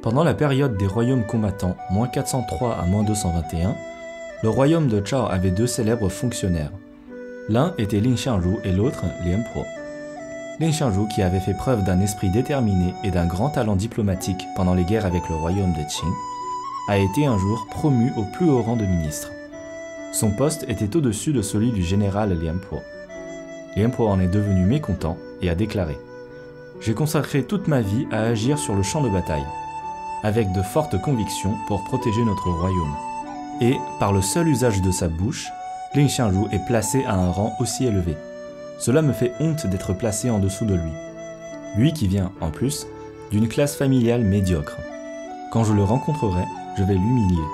Pendant la période des royaumes combattants, -403 à -221, le royaume de Zhao avait deux célèbres fonctionnaires. L'un était Lin Xianru et l'autre Lian Po. Lin Xianru, qui avait fait preuve d'un esprit déterminé et d'un grand talent diplomatique pendant les guerres avec le royaume de Qing, a été un jour promu au plus haut rang de ministre. Son poste était au-dessus de celui du général Lian Po. Lian Po en est devenu mécontent et a déclaré « J'ai consacré toute ma vie à agir sur le champ de bataille, avec de fortes convictions pour protéger notre royaume. Et, par le seul usage de sa bouche, Lin Xianru est placé à un rang aussi élevé. Cela me fait honte d'être placé en dessous de lui. Lui qui vient, en plus, d'une classe familiale médiocre. Quand je le rencontrerai, je vais l'humilier. »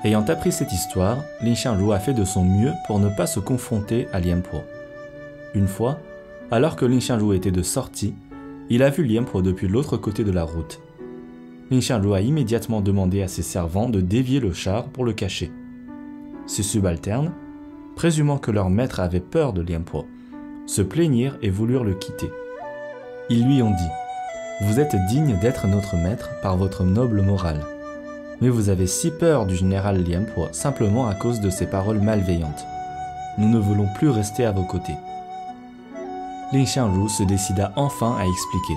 Ayant appris cette histoire, Lin Xianru a fait de son mieux pour ne pas se confronter à Lian Po. Une fois, alors que Lin Xianru était de sortie, il a vu Lian Po depuis l'autre côté de la route. Lin Xianru a immédiatement demandé à ses servants de dévier le char pour le cacher. Ses subalternes, présumant que leur maître avait peur de Lian Po, se plaignirent et voulurent le quitter. Ils lui ont dit « Vous êtes digne d'être notre maître par votre noble morale. Mais vous avez si peur du général Lian Po simplement à cause de ses paroles malveillantes. Nous ne voulons plus rester à vos côtés. » Lin Xianru se décida enfin à expliquer.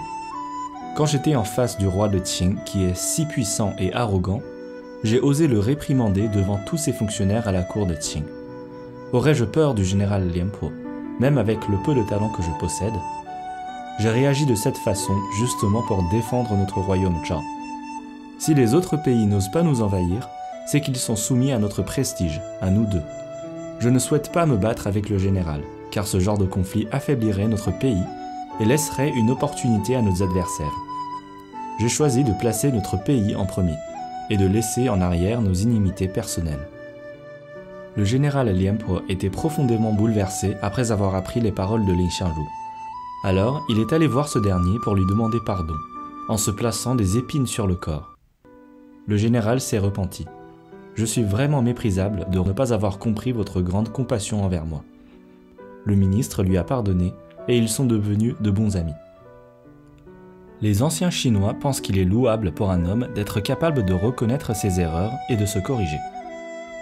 Quand j'étais en face du roi de Qing, qui est si puissant et arrogant, j'ai osé le réprimander devant tous ses fonctionnaires à la cour de Qing. Aurais-je peur du général Lian Po, même avec le peu de talent que je possède? J'ai réagi de cette façon justement pour défendre notre royaume Zhao. Si les autres pays n'osent pas nous envahir, c'est qu'ils sont soumis à notre prestige, à nous deux. Je ne souhaite pas me battre avec le général, car ce genre de conflit affaiblirait notre pays et laisserait une opportunité à nos adversaires. J'ai choisi de placer notre pays en premier et de laisser en arrière nos inimités personnelles. Le général Lian Po était profondément bouleversé après avoir appris les paroles de Lin Xianru. Alors, il est allé voir ce dernier pour lui demander pardon, en se plaçant des épines sur le corps. Le général s'est repenti. « Je suis vraiment méprisable de ne pas avoir compris votre grande compassion envers moi. » Le ministre lui a pardonné et ils sont devenus de bons amis. Les anciens Chinois pensent qu'il est louable pour un homme d'être capable de reconnaître ses erreurs et de se corriger.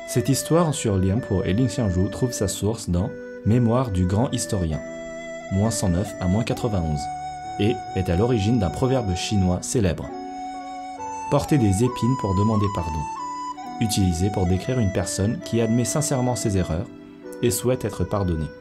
Cette histoire sur Lian Po et Lin Xianru trouve sa source dans Mémoires du grand historien, -109 à -91, et est à l'origine d'un proverbe chinois célèbre. Porter des épines pour demander pardon, utilisé pour décrire une personne qui admet sincèrement ses erreurs et souhaite être pardonnée.